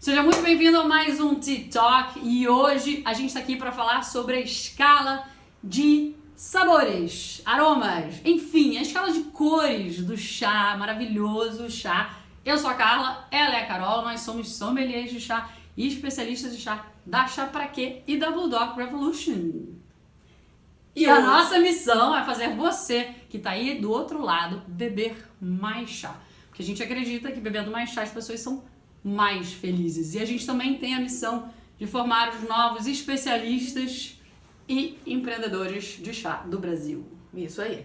Seja muito bem-vindo a mais um TikTok e hoje a gente está aqui para falar sobre a escala de sabores, aromas, enfim, a escala de cores do chá, maravilhoso chá. Eu sou a Carla, ela é a Carol, nós somos sommeliers de chá e especialistas de chá da Chá Pra Quê e da Blue Dog Revolution. E a nossa missão é fazer você, que tá aí do outro lado, beber mais chá. Porque a gente acredita que bebendo mais chá as pessoas são mais felizes. E a gente também tem a missão de formar os novos especialistas e empreendedores de chá do Brasil. Isso aí.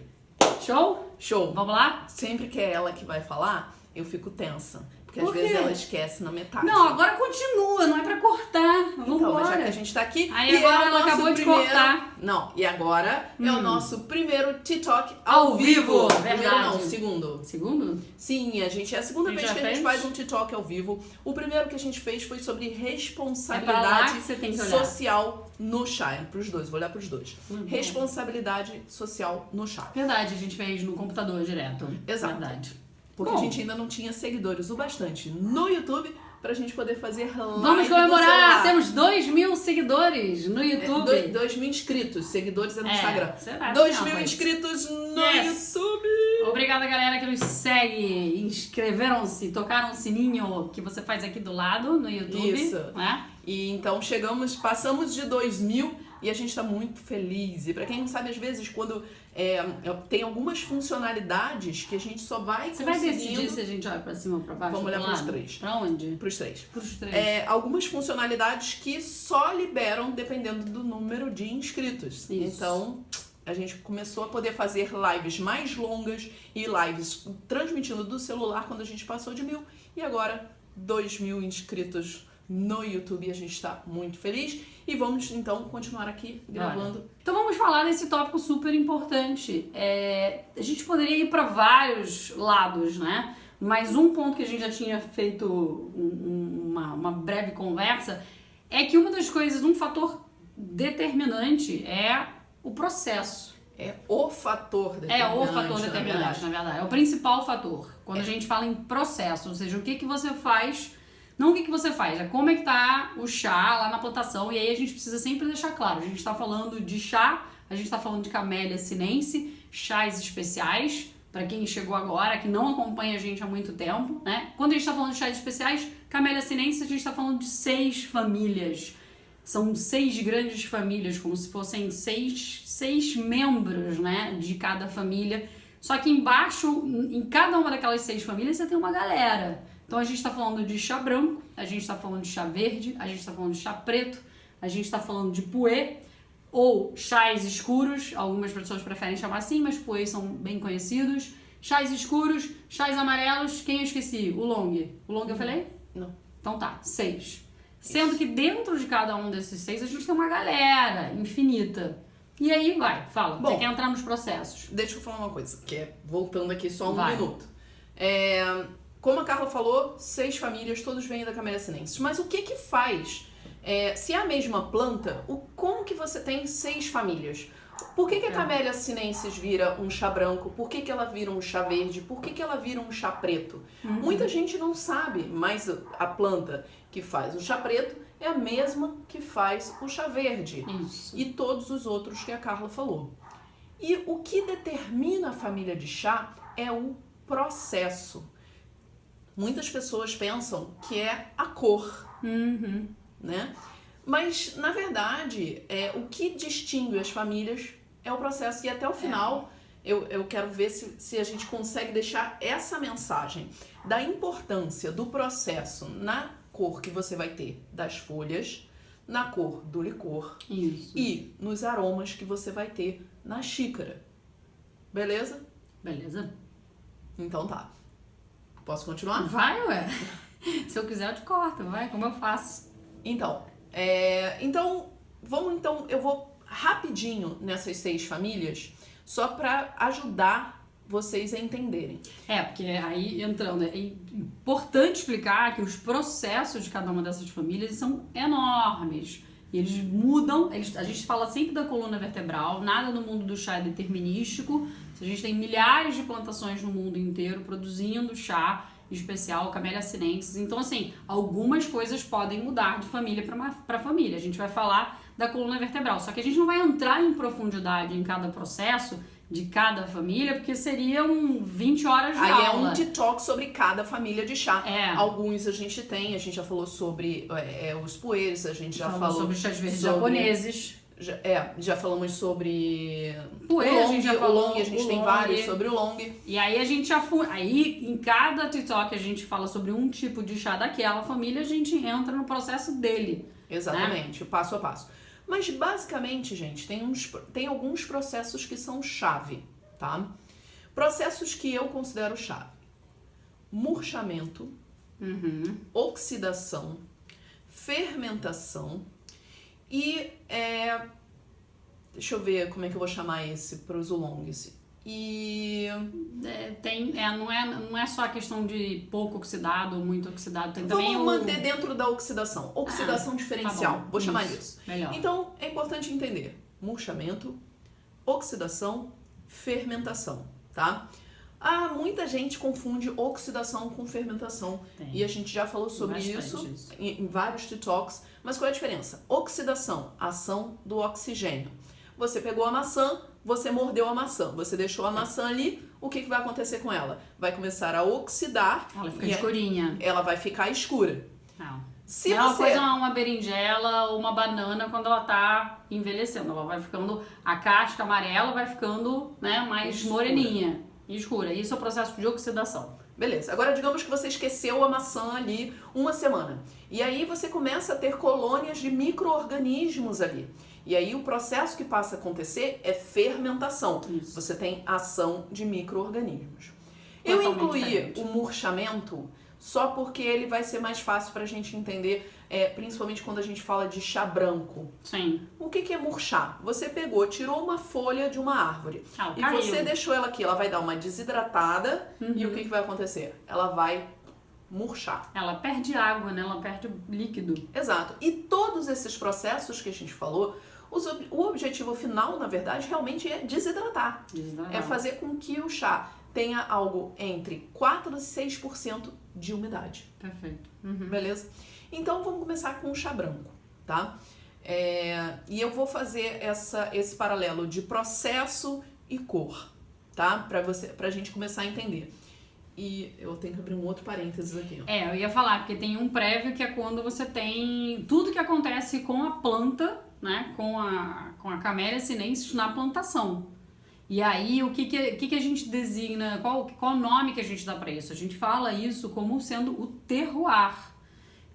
Show? Show. Vamos lá? Sempre que é ela que vai falar, eu fico tensa. Porque Por às vezes quê? ela esquece na metade. Não, agora continua, não é pra cortar. Vamos Então, mas já embora. que a gente tá aqui... Aí e agora é o ela nosso acabou de primeiro... cortar. Não, e agora é o nosso primeiro TikTok Ao ao vivo. vivo. Primeiro Verdade. não, segundo. Segundo? Sim, a gente é a segunda A gente vez já que a gente fez? faz um TikTok ao vivo. O primeiro que a gente fez foi sobre É pra lá responsabilidade que você tem que olhar. social no chá. É pros dois, vou olhar pros dois. Responsabilidade social no chá. Verdade, a gente fez no computador direto. Exato. Verdade. Porque Bom, a gente ainda não tinha seguidores o bastante no YouTube pra gente poder fazer live vamos do comemorar! celular. Temos 2.000 seguidores no YouTube. 2.000 inscritos, seguidores é no É, Instagram. será? 2.000 Não, mas- inscritos no Yes. YouTube! Obrigada, galera, que nos segue, inscreveram-se, tocaram o sininho que você faz aqui do lado no YouTube. Isso. Né? E então passamos de 2.000 e a gente tá muito feliz. E pra quem não sabe, às vezes, quando tem algumas funcionalidades que a gente só vai Você vai conseguindo... decidir se a gente olha pra cima ou pra baixo? Vamos olhar pro pros lado? três. Pra onde? Pros três. Pros três. Algumas funcionalidades que só liberam dependendo do número de inscritos. Isso. Então, a gente começou a poder fazer lives mais longas e lives transmitindo do celular quando a gente passou de 1.000. E agora, 2.000 inscritos no YouTube. A gente está muito feliz. E vamos, então, continuar aqui gravando. Então vamos falar desse tópico super importante. A gente poderia ir para vários lados, né? Mas um ponto que a gente já tinha feito uma breve conversa é que uma das coisas, um fator determinante é o processo. É o fator É determinante. o fator determinante, na verdade. É o principal fator. Quando a gente fala em processo, ou seja, o que você faz... Não o que você faz, é como é que tá o chá lá na plantação. E aí a gente precisa sempre deixar claro. A gente tá falando de chá, a gente tá falando de Camellia sinense, chás especiais, para quem chegou agora, que não acompanha a gente há muito tempo, né? Quando a gente tá falando de chás especiais, Camellia sinense, a gente tá falando de 6 famílias. São 6 grandes famílias, como se fossem 6 membros, né, de cada família. Só que embaixo, em cada uma daquelas 6 famílias, você tem uma galera. Então a gente está falando de chá branco, a gente está falando de chá verde, a gente está falando de chá preto, a gente está falando de puê ou chás escuros, algumas pessoas preferem chamar assim, mas puês são bem conhecidos. Chás escuros, chás amarelos, quem eu esqueci? O long. O long eu falei? Não. Então tá, 6. Sendo que dentro de cada um desses 6 a gente tem uma galera infinita. E aí vai, fala, Bom, você quer entrar nos processos. Deixa eu falar uma coisa, que é voltando aqui só um Vai. minuto. Como a Carla falou, 6 famílias, todos vêm da Camellia sinensis. Mas o que que faz? Se é a mesma planta, como que você tem 6 famílias? Por que a Camellia sinensis vira um chá branco? Por que ela vira um chá verde? Por que ela vira um chá preto? Muita gente não sabe, mas a planta que faz o chá preto é a mesma que faz o chá verde. Isso. E todos os outros que a Carla falou. E o que determina a família de chá é o processo. Muitas pessoas pensam que é a cor, né? Mas, na verdade, o que distingue as famílias é o processo. E até o final, eu quero ver se a gente consegue deixar essa mensagem da importância do processo na cor que você vai ter das folhas, na cor do licor Isso. e nos aromas que você vai ter na xícara. Beleza? Beleza? Então tá. Posso continuar? Vai, ué. Se eu quiser, eu te corto, vai, como eu faço. Então, eu vou rapidinho nessas 6 famílias, só para ajudar vocês a entenderem. Porque aí, entrando, é importante explicar que os processos de cada uma dessas famílias são enormes. E eles mudam, a gente fala sempre da coluna vertebral, nada no mundo do chá é determinístico. A gente tem milhares de plantações no mundo inteiro produzindo chá especial, Camellia sinensis. Então, assim, algumas coisas podem mudar de família para família. A gente vai falar da coluna vertebral, só que a gente não vai entrar em profundidade em cada processo de cada família, porque seriam 20 horas de aula. Aí é um detox sobre cada família de chá. É. Alguns a gente já falou sobre os poeiros, a gente já falou sobre chás verdes japoneses. Já falamos sobre Poeira, a gente já falou, o long, a gente tem vários sobre o long. E aí a gente aí em cada TikTok a gente fala sobre um tipo de chá daquela família, a gente entra no processo dele. Exatamente, né? Passo a passo. Mas basicamente, gente, tem alguns processos que são chave, tá? Processos que eu considero chave: murchamento, oxidação, fermentação e deixa eu ver como é que eu vou chamar esse para os oolongs. E não é só a questão de pouco oxidado ou muito oxidado, tem também vamos manter dentro da oxidação. Oxidação diferencial, tá bom, vou chamar disso. Melhor. Então, é importante entender murchamento, oxidação, fermentação, tá? Muita gente confunde oxidação com fermentação. E a gente já falou sobre isso em vários TikToks. Mas qual é a diferença? Oxidação, ação do oxigênio. Você pegou a maçã, você mordeu a maçã, você deixou a maçã ali, o que vai acontecer com ela? Vai começar a oxidar. Ela fica escurinha. Ela vai ficar escura. Não. Se é uma você... coisa, uma berinjela ou uma banana quando ela tá envelhecendo. Ela vai ficando, a casca amarela vai ficando, né, mais moreninha e escura. Isso é o processo de oxidação. Beleza. Agora, digamos que você esqueceu a maçã ali uma semana. E aí você começa a ter colônias de micro-organismos ali. E aí o processo que passa a acontecer é fermentação. Isso. Você tem ação de micro-organismos. Eu incluí o murchamento só porque ele vai ser mais fácil para a gente entender, principalmente quando a gente fala de chá branco. Sim. O que é murchar? Você pegou, tirou uma folha de uma árvore e caiu. você deixou ela aqui. Ela vai dar uma desidratada e o que vai acontecer? Ela vai murchar. Ela perde água, né? Ela perde líquido. Exato. E todos esses processos que a gente falou, o objetivo final, na verdade, realmente é desidratar. É fazer com que o chá tenha algo entre 4% e 6% de umidade. Perfeito. Beleza? Então, vamos começar com o chá branco, tá? E eu vou fazer esse paralelo de processo e cor, tá? Pra gente começar a entender. E eu tenho que abrir um outro parênteses aqui. Eu ia falar, porque tem um prévio que é quando você tem tudo que acontece com a planta, né, com a Camellia sinensis na plantação. E aí, o que a gente designa, qual o nome que a gente dá para isso? A gente fala isso como sendo o terroir.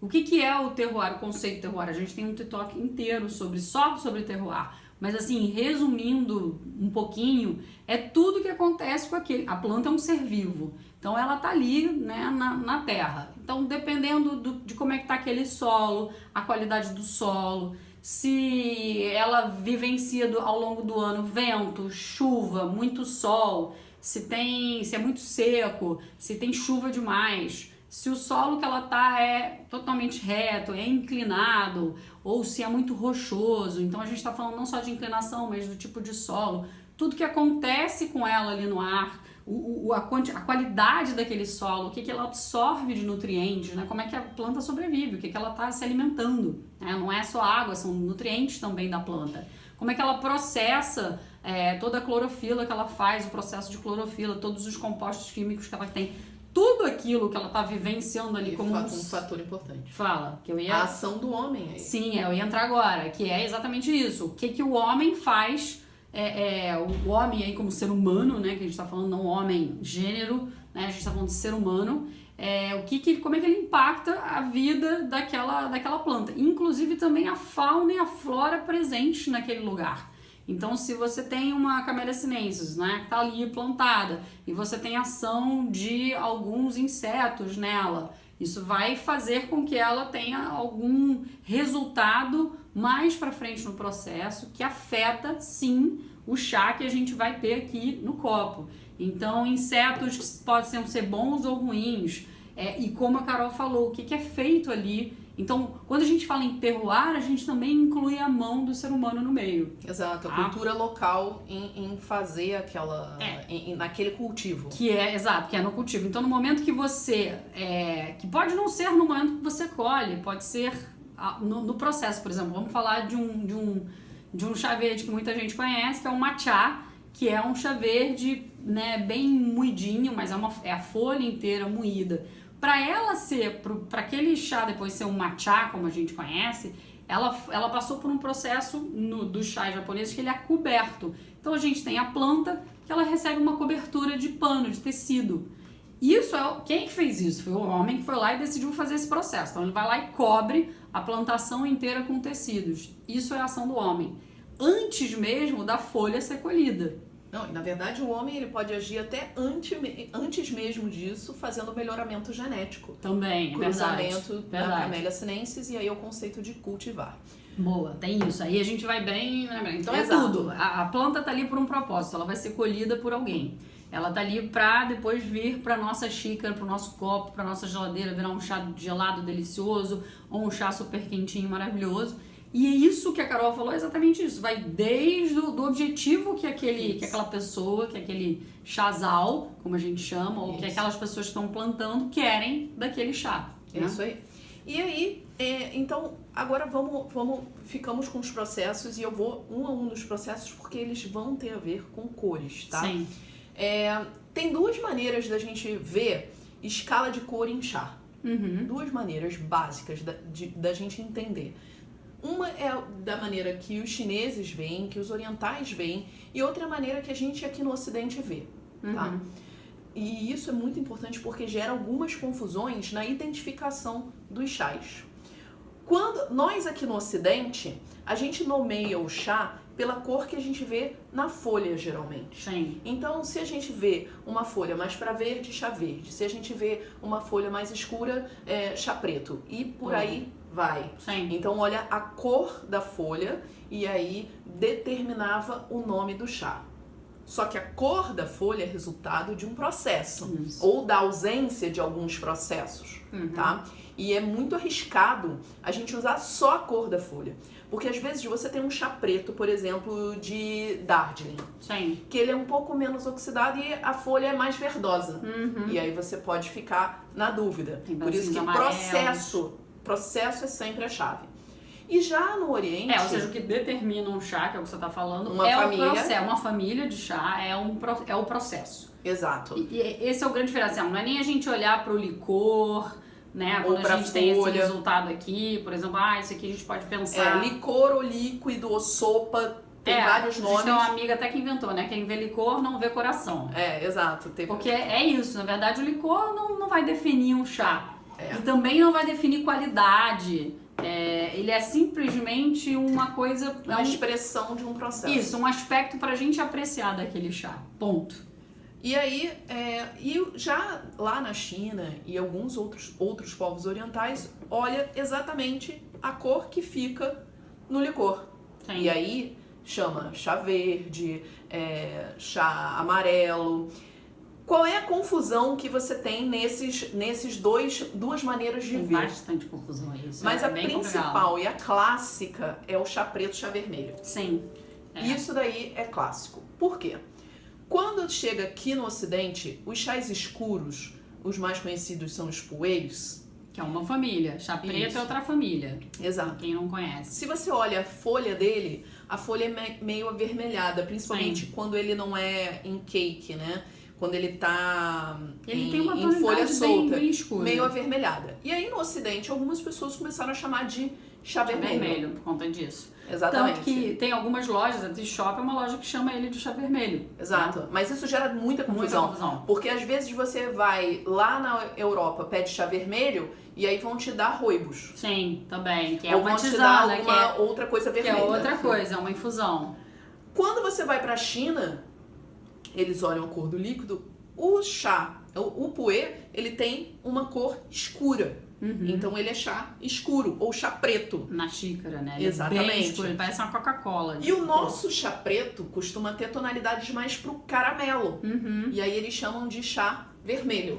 O que é o terroir, o conceito de terroir? A gente tem um TikTok inteiro só sobre terroir. Mas assim, resumindo um pouquinho, é tudo que acontece com aquele... A planta é um ser vivo, então ela tá ali, né, na terra. Então, dependendo de como é que tá aquele solo, a qualidade do solo, se ela vivencia ao longo do ano vento, chuva, muito sol, se é muito seco, se tem chuva demais, se o solo que ela tá é totalmente reto, é inclinado, ou se é muito rochoso. Então a gente está falando não só de inclinação, mas do tipo de solo, tudo que acontece com ela ali no ar, a qualidade daquele solo, o que ela absorve de nutrientes, né? Como é que a planta sobrevive, o que ela está se alimentando, né? Não é só água, são nutrientes também da planta. Como é que ela processa toda a clorofila que ela faz, o processo de clorofila, todos os compostos químicos que ela tem, tudo aquilo que ela está vivenciando ali como um fator importante. Fala, que eu ia... A ação do homem aí. Sim, eu ia entrar agora, que é exatamente isso. O que o homem faz... o homem aí como ser humano, né, que a gente tá falando, não homem, gênero, né, a gente tá falando de ser humano, como é que ele impacta a vida daquela planta, inclusive também a fauna e a flora presentes naquele lugar. Então, se você tem uma Camellia sinensis, né, que tá ali plantada, e você tem ação de alguns insetos nela, isso vai fazer com que ela tenha algum resultado mais para frente no processo que afeta, sim, o chá que a gente vai ter aqui no copo. Então, insetos que podem ser bons ou ruins, e como a Carol falou, o que é feito ali Então, quando a gente fala em terroir, a gente também inclui a mão do ser humano no meio. Exato, a cultura local em fazer aquela... naquele cultivo. Exato, que é no cultivo. Então, no momento que você... que pode não ser no momento que você colhe, pode ser no processo, por exemplo. Vamos falar de um chá verde que muita gente conhece, que é o matcha, que é um chá verde, né, bem moidinho, mas é a folha inteira moída. Para ela ser, para aquele chá depois ser um matcha, como a gente conhece, ela passou por um processo dos chás japoneses que ele é coberto. Então a gente tem a planta que ela recebe uma cobertura de pano, de tecido. Isso quem que fez isso? Foi o homem que foi lá e decidiu fazer esse processo. Então ele vai lá e cobre a plantação inteira com tecidos. Isso é a ação do homem. Antes mesmo da folha ser colhida. Não, e na verdade o homem ele pode agir até antes mesmo disso, fazendo melhoramento genético. Também, cruzamento da Camellia sinensis, e aí é o conceito de cultivar. Boa, tem isso. Aí a gente vai bem... Então Exato. É tudo. A planta tá ali por um propósito, ela vai ser colhida por alguém. Ela tá ali pra depois vir pra nossa xícara, pro nosso copo, pra nossa geladeira, virar um chá gelado delicioso, ou um chá super quentinho, maravilhoso. E é isso que a Carol falou, exatamente isso. Vai desde do objetivo que aquela pessoa, que aquele chazal, como a gente chama, ou que aquelas pessoas que estão plantando querem daquele chá. Né? Isso aí. E aí, então, agora ficamos com os processos, e eu vou um a um dos processos, porque eles vão ter a ver com cores, tá? Sim. Tem duas maneiras da gente ver escala de cor em chá. Uhum. Duas maneiras básicas da gente entender. Uma é da maneira que os chineses veem, que os orientais veem, e outra maneira que a gente aqui no Ocidente vê, tá? Uhum. E isso é muito importante porque gera algumas confusões na identificação dos chás. Quando nós aqui no Ocidente, a gente nomeia o chá pela cor que a gente vê na folha, geralmente. Sim. Então, se a gente vê uma folha mais para verde, chá verde. Se a gente vê uma folha mais escura, chá preto. E por aí vai. Sim. Então, olha a cor da folha e aí determinava o nome do chá. Só que a cor da folha é resultado de um processo. Isso. Ou da ausência de alguns processos, tá? E é muito arriscado a gente usar só a cor da folha. Porque às vezes você tem um chá preto, por exemplo, de Darjeeling. Sim. Que ele é um pouco menos oxidado e a folha é mais verdosa. E aí você pode ficar na dúvida. Por isso que processo é sempre a chave. E já no Oriente... ou seja, o que determina um chá, que é o que você está falando, uma família de chá, é o processo. Exato. E esse é o grande diferencial. Não é nem a gente olhar para o licor, né? Quando a gente tem esse resultado aqui, por exemplo, isso aqui a gente pode pensar... licor ou líquido ou sopa, tem vários nomes. A gente tem uma amiga até que inventou, né? Quem vê licor não vê coração. Exato. Porque é isso, na verdade o licor não vai definir um chá. E também não vai definir qualidade. Ele é simplesmente uma coisa... Uma expressão de um processo. Isso, um aspecto pra gente apreciar daquele chá. Ponto. E aí, já lá na China e alguns outros povos orientais, olha exatamente a cor que fica no licor. Sim. E aí chama chá verde, chá amarelo. Qual é a confusão que você tem nesses duas maneiras de ver? Tem bastante confusão isso. Mas a principal e a clássica é o chá preto e chá vermelho. Sim. Isso daí é clássico. Por quê? Quando chega aqui no Ocidente, os chás escuros, os mais conhecidos são os puers. Que é uma família. Chá preto é outra família. Exato. Quem não conhece. Se você olha a folha dele, a folha é meio avermelhada, principalmente quando ele não é em cake, né? Quando ele tá em folha solta, bem escura. Meio avermelhada. E aí no Ocidente, algumas pessoas começaram a chamar de chá vermelho. Por conta disso. Exatamente. Tanto que tem algumas lojas, a T-Shop é uma loja que chama ele de chá vermelho. Exato. Né? Mas isso gera muita confusão. Porque às vezes você vai lá na Europa, pede chá vermelho, e aí vão te dar rooibos. Sim, também. Que é ou uma vão te tisana, dar alguma outra coisa vermelha. Que é outra coisa, é uma infusão. Quando você vai pra China, eles olham a cor do líquido, o chá, o puer, ele tem uma cor escura. Então ele é chá escuro ou chá preto. Na xícara, né? Ele Exatamente. É bem escuro, ele parece uma Coca-Cola. E o nosso chá preto costuma ter tonalidades mais pro caramelo. E aí eles chamam de chá vermelho.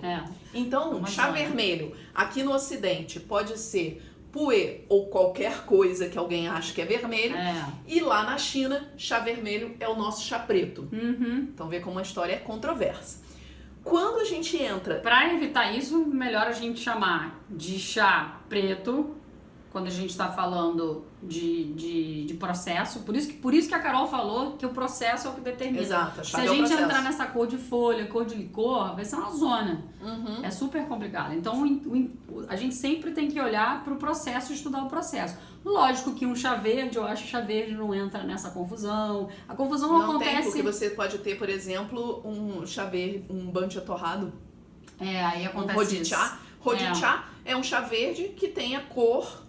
Então, chá vermelho, aqui no Ocidente, pode ser puê ou qualquer coisa que alguém acha que é vermelho. É. E lá na China, chá vermelho é o nosso chá preto. Uhum. Então vê como a história é controversa. Quando a gente entra... Pra evitar isso, melhor a gente chamar de chá preto, quando a gente tá falando de processo. Por isso que a Carol falou que o processo é o que determina. Exato, a Se chave a é o gente processo. entrar nessa cor de folha, cor de licor, vai ser uma zona. Uhum. É super complicado. Então, a gente sempre tem que olhar pro processo e estudar o processo. Lógico que um chá verde, eu acho que chá verde não entra nessa confusão. A confusão Não acontece... tem, porque você pode ter, por exemplo, um chá verde, um bancha torrado. Aí Um acontece rodichá. Rodichá é um chá verde que tem a cor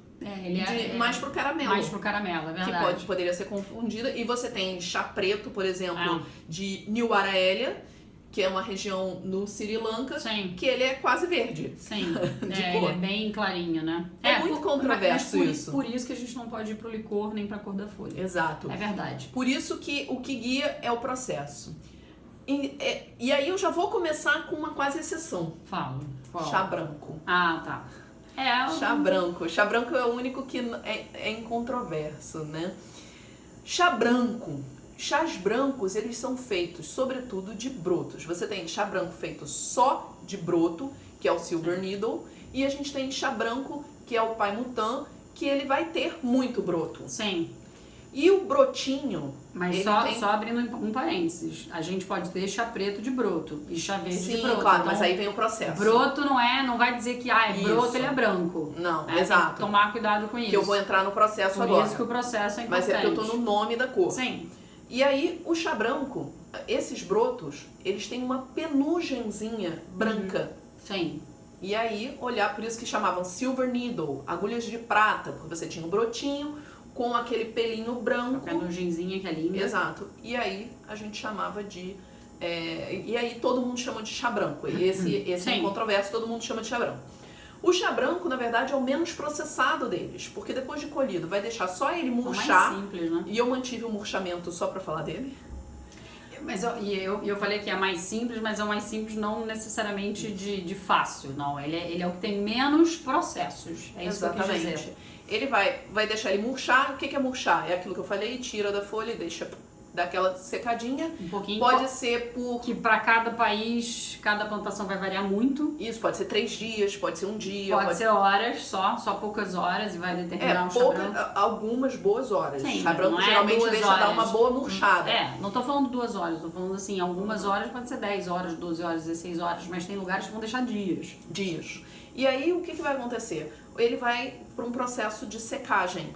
mais pro caramelo. Mais pro caramelo, é verdade. Que poderia ser confundida. E você tem chá preto, por exemplo, de New Araelia, que é uma região no Sri Lanka, Sim. que ele é quase verde. Sim, de ele cor. é bem clarinho, né? É muito controverso isso. Por isso que a gente não pode ir pro licor nem pra cor da folha. Exato. É verdade. Por isso que o que guia é o processo. E aí eu já vou começar com uma quase exceção. Fala. Chá branco. Ah, tá. Chá branco. Chá branco é o único que é incontroverso, né? Chá branco. Chás brancos, eles são feitos, sobretudo, de brotos. Você tem chá branco feito só de broto, que é o Silver Needle, e a gente tem chá branco, que é o Pai Mutan, que ele vai ter muito broto. Sim. E o brotinho... Mas só abrindo um parênteses, a gente pode ter chá preto de broto e chá verde de broto. Sim, claro, então, mas aí vem o processo. Broto não vai dizer que é broto, Isso. ele é branco. Não, Tem exato. que tomar cuidado com isso. Que eu vou entrar no processo Por agora. Por isso que o processo é importante. Mas é que eu tô no nome da cor. Sim. E aí, o chá branco, esses brotos, eles têm uma penugenzinha branca. Sim. E aí, olhar, por isso que chamavam Silver Needle, agulhas de prata, porque você tinha um brotinho com aquele pelinho branco. A penugenzinha que é linda. Exato. E aí, a gente chamava de... e aí, todo mundo chama de chá branco. E esse é controverso, todo mundo chama de chá branco. O chá branco, na verdade, é o menos processado deles, porque depois de colhido vai deixar só ele murchar. É mais simples, né? E eu mantive o murchamento só pra falar dele. Mas eu falei que é mais simples, mas é o mais simples não necessariamente de fácil, não. Ele é o que tem menos processos. É isso que eu quis dizer. Ele vai deixar ele murchar. O que é murchar? É aquilo que eu falei, tira da folha e deixa daquela secadinha. Um pouquinho. Pode ser por... Que para cada país, cada plantação vai variar muito. Isso, pode ser 3 dias, pode ser um dia. Pode ser horas só poucas horas e vai determinar chá branco. Algumas boas horas. Sim, chá branco geralmente deixa dar uma boa murchada. Não tô falando 2 horas, tô falando assim, algumas horas pode ser 10 horas, 12 horas, 16 horas, mas tem lugares que vão deixar dias. E aí o que vai acontecer? Ele vai para um processo de secagem.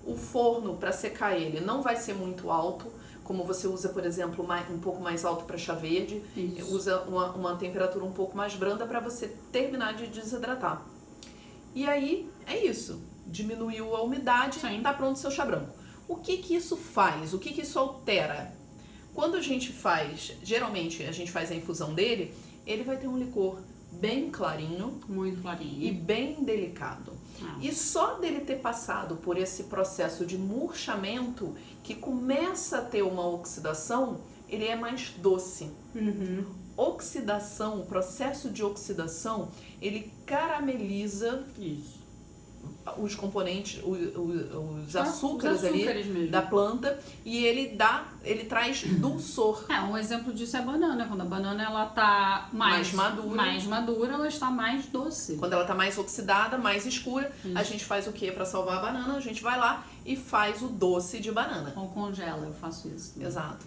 O forno para secar ele não vai ser muito alto, como você usa, por exemplo, um pouco mais alto para chá verde. Isso. Usa uma temperatura um pouco mais branda para você terminar de desidratar. E aí é isso. Diminuiu a umidade e está pronto o seu chá branco. O que isso faz? O que isso altera? Quando a gente geralmente a gente faz a infusão dele, ele vai ter um licor bem clarinho. Muito clarinho. E bem delicado. E só dele ter passado por esse processo de murchamento, que começa a ter uma oxidação, ele é mais doce. Oxidação, o processo de oxidação, ele carameliza os componentes, os açúcares ali mesmo da planta, e ele traz dulçor. Um exemplo disso é a banana. Quando a banana ela tá mais madura, ela está mais doce. Quando ela tá mais oxidada, mais escura, a gente faz o que para salvar a banana? A gente vai lá e faz o doce de banana. Ou congela, eu faço isso. Exato.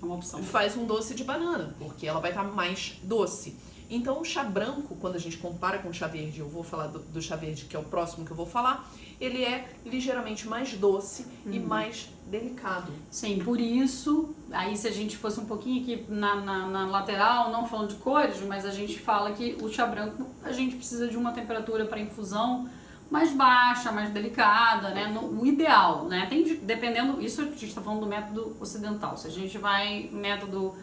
É uma opção. Faz um doce de banana, porque ela vai estar mais doce. Então o chá branco, quando a gente compara com o chá verde, eu vou falar do chá verde, que é o próximo que eu vou falar, ele é ligeiramente mais doce e mais delicado. Sim, por isso, aí se a gente fosse um pouquinho aqui na lateral, não falando de cores, mas a gente fala que o chá branco, a gente precisa de uma temperatura para infusão mais baixa, mais delicada, né? O ideal, né? Dependendo, isso a gente está falando do método ocidental. Se a gente vai método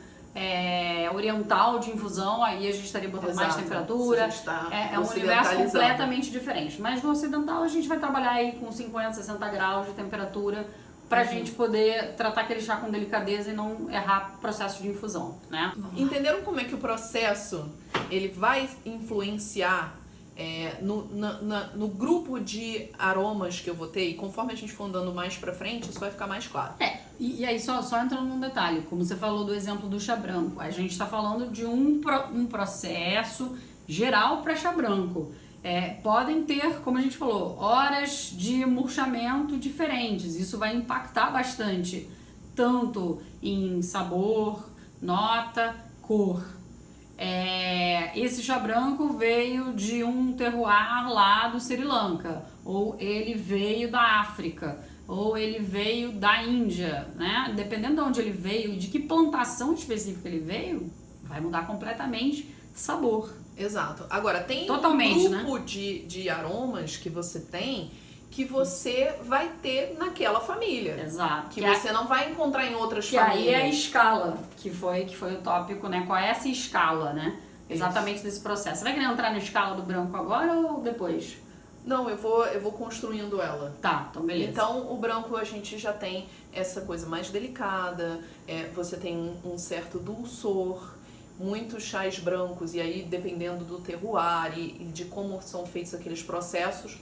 oriental de infusão, aí a gente estaria botando mais temperatura. É um universo completamente diferente. Mas no ocidental a gente vai trabalhar aí com 50, 60 graus de temperatura pra gente poder tratar aquele chá com delicadeza e não errar o processo de infusão, né? Entenderam como é que o processo ele vai influenciar No grupo de aromas que eu votei, conforme a gente for andando mais pra frente, isso vai ficar mais claro. E aí só entrando num detalhe, como você falou do exemplo do chá branco, a gente está falando de um processo geral para chá branco. Podem ter, como a gente falou, horas de murchamento diferentes, isso vai impactar bastante, tanto em sabor, nota, cor. Esse chá branco veio de um terroir lá do Sri Lanka, ou ele veio da África, ou ele veio da Índia, né? Dependendo de onde ele veio e de que plantação específica ele veio, vai mudar completamente sabor. Exato. Agora, tem Totalmente, um grupo, né, de aromas que você tem que você vai ter naquela família. Exato. Que você não vai encontrar em outras famílias. Aí é a escala, que foi o tópico, né? Qual é essa escala, né? Exatamente desse processo. Você vai querer entrar na escala do branco agora ou depois? Não, eu vou construindo ela. Tá, então beleza. Então, o branco a gente já tem essa coisa mais delicada, você tem um certo dulçor, muitos chás brancos, e aí dependendo do terroir e de como são feitos aqueles processos,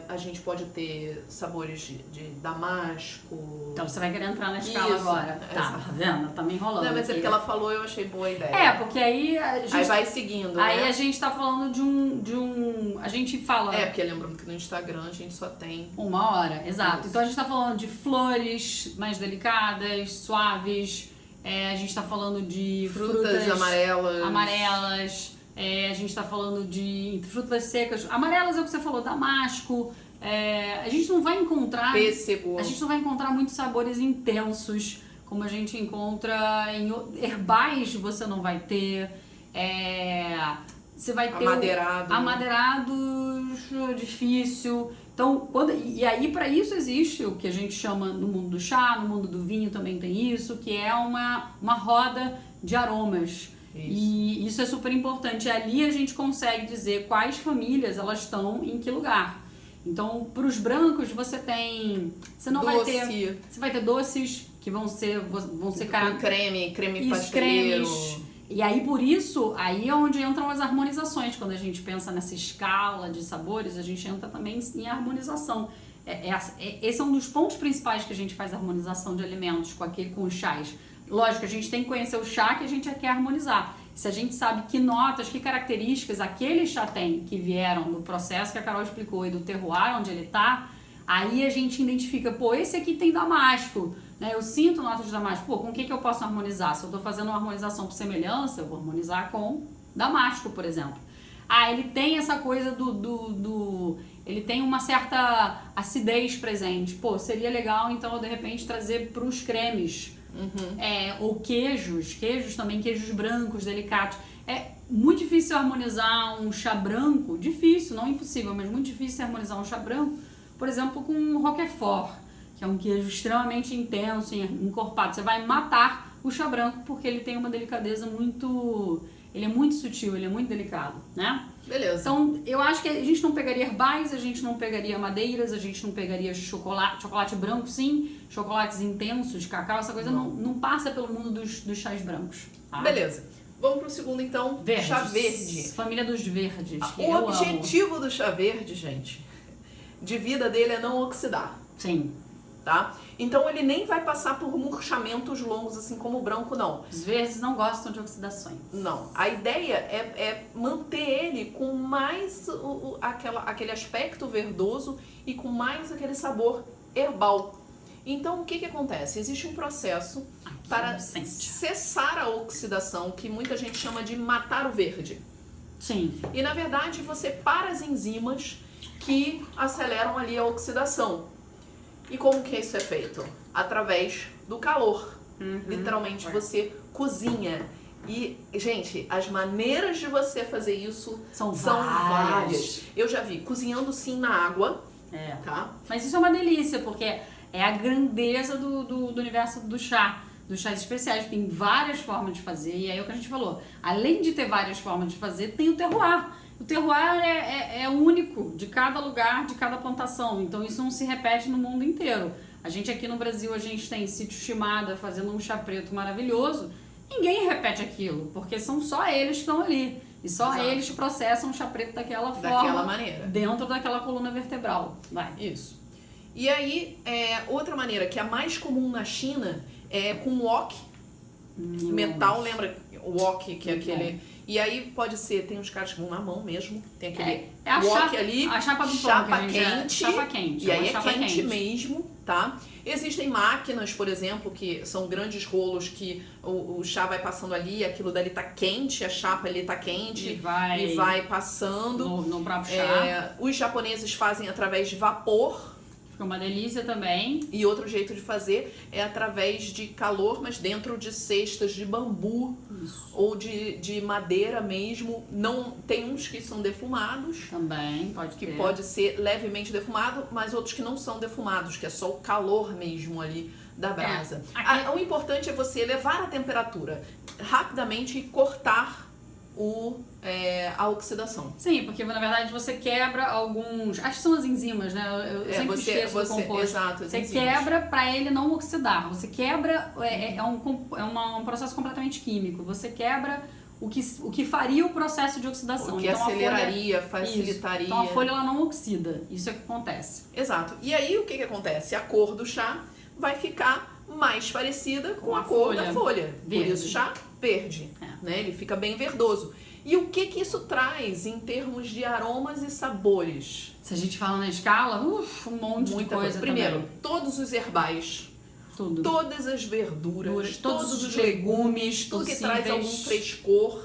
a gente pode ter sabores de damasco. Então você vai querer entrar na escala agora. Tá vendo? Tá me enrolando. Não, mas é porque ela falou, eu achei boa a ideia. Porque aí a gente... Aí vai seguindo, Aí né? a gente tá falando de um... A gente fala... Porque lembrando que no Instagram a gente só tem... 1 hora, exato. Isso. Então a gente tá falando de flores mais delicadas, suaves. A gente tá falando de frutas amarelas. A gente tá falando de frutas secas. Amarelas é o que você falou, damasco. A gente não vai encontrar... Pêssego. A gente não vai encontrar muitos sabores intensos, como a gente encontra em herbais, você não vai ter. Você vai ter amadeirados, difícil. Então, e aí para isso existe o que a gente chama no mundo do chá, no mundo do vinho também tem isso, que é uma roda de aromas. E isso é super importante. Ali a gente consegue dizer quais famílias elas estão em que lugar. Então, para os brancos você vai ter doces que vão ser creme pasteleiro. E aí por isso, aí é onde entram as harmonizações. Quando a gente pensa nessa escala de sabores, a gente entra também em harmonização. Esse é um dos pontos principais que a gente faz harmonização de alimentos com os chás. Lógico, a gente tem que conhecer o chá que a gente quer harmonizar. Se a gente sabe que notas, que características aquele chá tem que vieram do processo que a Carol explicou e do terroir onde ele tá, aí a gente identifica, esse aqui tem damasco, né? Eu sinto notas de damasco, com o que eu posso harmonizar? Se eu tô fazendo uma harmonização por semelhança, eu vou harmonizar com damasco, por exemplo. Ele tem essa coisa ele tem uma certa acidez presente. Seria legal então eu de repente trazer para os cremes. Ou queijos também, queijos brancos, delicados. É muito difícil harmonizar um chá branco, difícil, não impossível, mas muito difícil harmonizar um chá branco, por exemplo, com um Roquefort, que é um queijo extremamente intenso, encorpado. Você vai matar o chá branco porque ele tem uma delicadeza ele é muito sutil, ele é muito delicado, né? Beleza. Então, eu acho que a gente não pegaria herbais, a gente não pegaria madeiras, a gente não pegaria chocolate branco, sim, chocolates intensos, cacau, essa coisa não passa pelo mundo dos chás brancos. Tá? Beleza. Vamos pro segundo, então, verdes. Chá verde. Família dos verdes. O objetivo do chá verde, gente, de vida dele é não oxidar. Sim. Tá? Então ele nem vai passar por murchamentos longos, assim como o branco, não. Os verdes não gostam de oxidações. Não. A ideia é manter ele com mais aquele aspecto verdoso e com mais aquele sabor herbal. Então, o que acontece? Existe um processo para cessar a oxidação, que muita gente chama de matar o verde. Sim. E, na verdade, você para as enzimas que aceleram ali a oxidação. E como que isso é feito? Através do calor. Literalmente, você cozinha. E, gente, as maneiras de você fazer isso são várias. Eu já vi cozinhando sim na água. Tá? Mas isso é uma delícia, porque é a grandeza do universo do chá. Dos chás especiais, tem várias formas de fazer. E aí é o que a gente falou. Além de ter várias formas de fazer, tem o terroir. O terroir é único de cada lugar, de cada plantação. Então isso não se repete no mundo inteiro. A gente aqui no Brasil, a gente tem Sítio Shimada fazendo um chá preto maravilhoso. Ninguém repete aquilo, porque são só eles que estão ali. E só Exato. eles processam o chá preto daquela forma. Daquela maneira. Dentro daquela coluna vertebral. Vai. Isso. E aí, outra maneira que é a mais comum na China é com wok, metal, lembra? Wok, que é aquele... E aí pode ser, tem uns caras que vão na mão mesmo, tem aquele wok ali, a chapa do chapa pão, quente, chapa quente. e aí é chapa quente mesmo, tá? Existem máquinas, por exemplo, que são grandes rolos que o chá vai passando ali, aquilo dali tá quente, a chapa ali tá quente E vai, passando. no próprio chá. Os japoneses fazem através de vapor. Fica uma delícia também. E outro jeito de fazer é através de calor, mas dentro de cestas de bambu. Isso. Ou de madeira mesmo. Não, tem uns que são defumados. Também, pode Que ter. pode ser levemente defumado, mas outros que não são defumados, que é só o calor mesmo ali da brasa. O importante é você elevar a temperatura rapidamente e cortar a oxidação. Sim, porque na verdade você quebra alguns... Acho que são as enzimas, né? Eu sempre esqueço do composto. Exato, você quebra para ele não oxidar. Você quebra... um processo completamente químico. Você quebra o que faria o processo de oxidação. O que então, aceleraria, facilitaria. Então a folha ela não oxida. Isso é o que acontece. Exato. E aí o que acontece? A cor do chá vai ficar mais parecida com a cor da folha. Verde. Por isso chá verde. Né? Ele fica bem verdoso. E o que isso traz em termos de aromas e sabores? Se a gente fala na escala, um monte de coisa. Primeiro, também. todos os herbais. Tudo. Todas as verduras, todos os legumes, tudo que possíveis. traz algum frescor.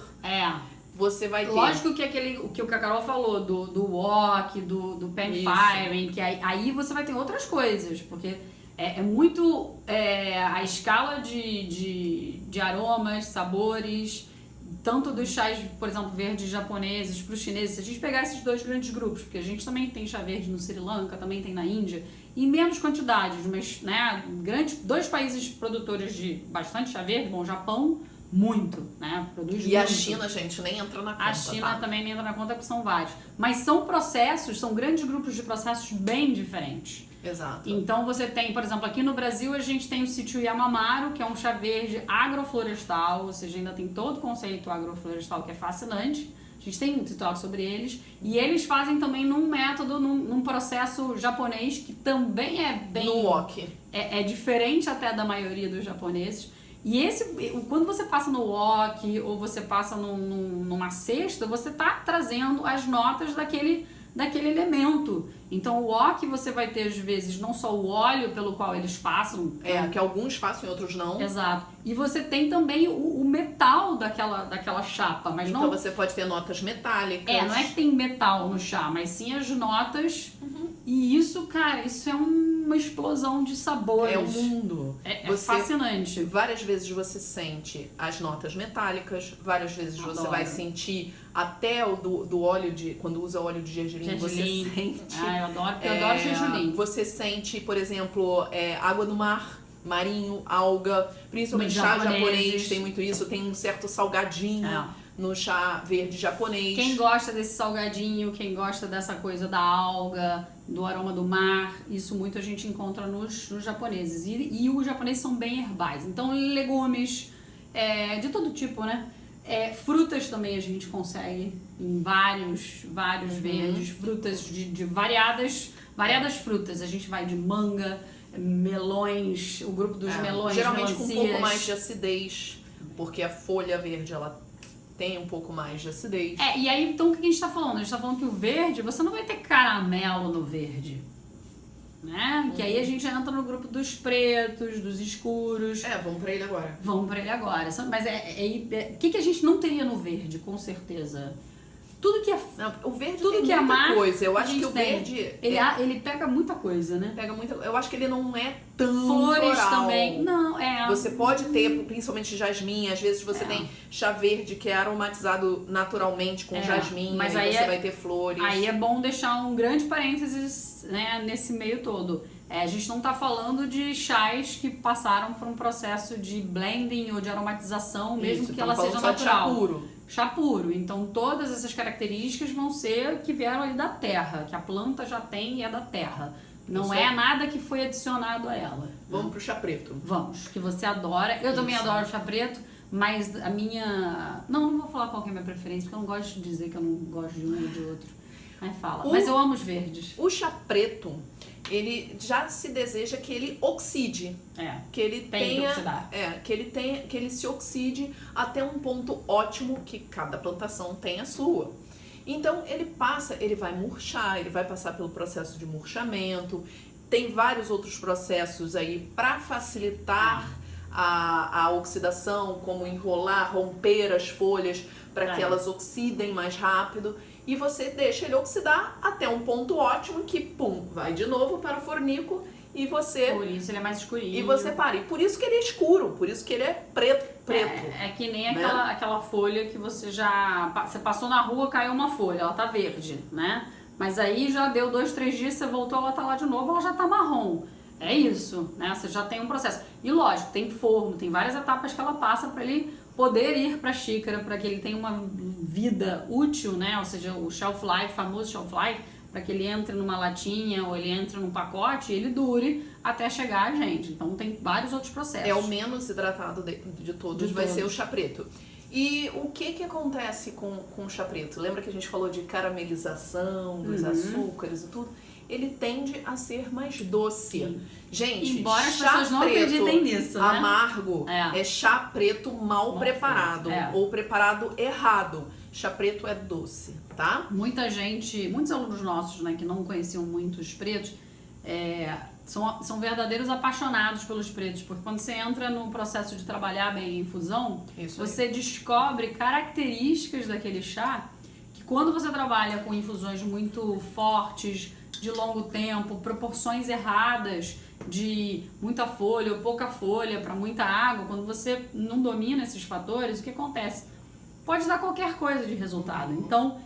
Você vai ter. Lógico que o que a Carol falou, do wok, do pan firing, que aí você vai ter outras coisas, porque é muito a escala de aromas, sabores, tanto dos chás, por exemplo, verdes japoneses para os chineses. Se a gente pegar esses dois grandes grupos, porque a gente também tem chá verde no Sri Lanka, também tem na Índia, em menos quantidades, mas dois países produtores de bastante chá verde, bom, Japão, muito, né? Produz muito. E a China, gente, nem entra na conta. A China também nem entra na conta, porque são vários. Mas são grandes grupos de processos bem diferentes. Exato. Então você tem, por exemplo, aqui no Brasil a gente tem o sítio Yamamaro, que é um chá verde agroflorestal, ou seja, ainda tem todo o conceito agroflorestal que é fascinante. A gente tem muito talk sobre eles. E eles fazem também num método, num processo japonês que também é bem... No wok. É diferente até da maioria dos japoneses. E quando você passa no wok ou você passa numa cesta, você tá trazendo as notas daquele elemento. Então o wok você vai ter às vezes não só o óleo pelo qual eles passam. Que alguns passam e outros não. Exato. E você tem também o metal daquela chapa. Mas então você pode ter notas metálicas. Não é que tem metal no chá, mas sim as notas. E isso, cara, isso é uma explosão de sabores. É o mundo. É fascinante. Várias vezes você sente as notas metálicas, várias vezes você vai sentir até o do óleo quando usa óleo de gergelim, você sente. Eu adoro, porque eu adoro gergelim. Você sente, por exemplo, água do mar, marinho, alga, principalmente chá japonês tem muito isso, tem um certo salgadinho. No chá verde japonês. Quem gosta desse salgadinho, quem gosta dessa coisa da alga, do aroma do mar, isso muito a gente encontra nos japoneses. E os japoneses são bem herbais. Então, legumes de todo tipo, né? Frutas também a gente consegue em vários verdes, frutas de variadas frutas. A gente vai de manga, melões, o grupo dos melões, geralmente melancias. com um pouco mais de acidez, porque a folha verde, ela tem um pouco mais de acidez. E aí, então, o que a gente tá falando? A gente tá falando que o verde, você não vai ter caramelo no verde, né? Que aí a gente entra no grupo dos pretos, dos escuros. Vamos pra ele agora. Mas o que a gente não teria no verde, com certeza? Tudo que é... o verde tudo tem que muita é mar, coisa. Eu acho que o verde... Ele pega muita coisa, né? Eu acho que ele não é tão flores floral. Também. Não, Você pode ter, principalmente jasmim. Às vezes você tem chá verde que é aromatizado naturalmente com jasmim. Mas aí você vai ter flores. Aí é bom deixar um grande parênteses, né, nesse meio todo. A gente não tá falando de chás que passaram por um processo de blending ou de aromatização, mesmo que ela seja natural. Chá puro. Chá puro. Então todas essas características vão ser que vieram ali da terra, que a planta já tem e é da terra. Não é nada que foi adicionado a ela. Vamos pro chá preto. Vamos, que você adora. Eu também adoro chá preto, Mas a minha... Não vou falar qual que é a minha preferência, porque eu não gosto de dizer que eu não gosto de um ou de outro. Aí fala. Mas eu amo os verdes. O chá preto, ele já se deseja que ele oxide. Que ele tenha, que ele se oxide até um ponto ótimo, que cada plantação tem a sua. Então ele vai murchar, ele vai passar pelo processo de murchamento. Tem vários outros processos aí para facilitar a oxidação, como enrolar, romper as folhas para que elas oxidem mais rápido. E você deixa ele oxidar até um ponto ótimo que, pum, vai de novo para o fornico e você... Por isso ele é mais escurinho. E você para. E por isso que ele é escuro, por isso que ele é preto. É que nem aquela folha que você já... Você passou na rua, caiu uma folha, ela tá verde, né? Mas aí já deu 2, 3 dias, você voltou, ela tá lá de novo, ela já tá marrom. É isso, né? Você já tem um processo. E lógico, tem forno, tem várias etapas que ela passa para ele poder ir para a xícara, para que ele tenha uma vida útil, né? Ou seja, o shelf life, famoso shelf life, para que ele entre numa latinha ou ele entre num pacote e ele dure até chegar a gente. Então tem vários outros processos. É o menos hidratado de todos, vai ser o chá preto. E o que acontece com o chá preto? Lembra que a gente falou de caramelização dos açúcares e tudo? Ele tende a ser mais doce. Sim. Gente, embora as chá pessoas não preto acreditem nisso, né? amargo é chá preto mal preparado ou preparado errado. Chá preto é doce, tá? Muitos alunos nossos, né, que não conheciam muito os pretos, são verdadeiros apaixonados pelos pretos, porque quando você entra no processo de trabalhar bem a infusão, você descobre características daquele chá que quando você trabalha com infusões muito fortes, de longo tempo, proporções erradas de muita folha ou pouca folha para muita água, quando você não domina esses fatores, o que acontece? Pode dar qualquer coisa de resultado. Então,